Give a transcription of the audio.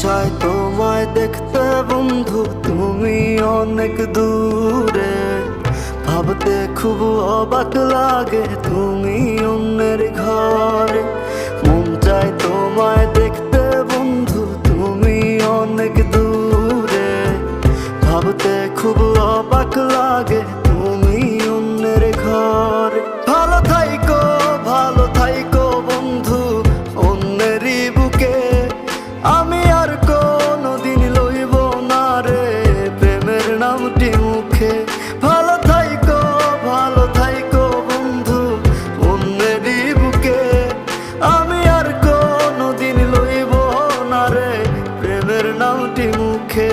চায় তোমায় দেখতে বন্ধু, তুমি অনেক দূরে। ভাবতে খুব অবাক লাগে তুমি অন্যের ঘরে। মন চায় তোমায় দেখতে বন্ধু, তুমি অনেক দূরে। ভাবতে খুব অবাক লাগে তুমি অন্যের ঘরে। ভালো থাইকো বন্ধু অন্যেরই বুকে। আমি আর কোনোদিন লইব না রে প্রেমের নামটি মুখে। ভালো থাইকো বন্ধু অন্যেরই বুকে। আমি আর কোনোদিন লইব না রে প্রেমের নামটি মুখে।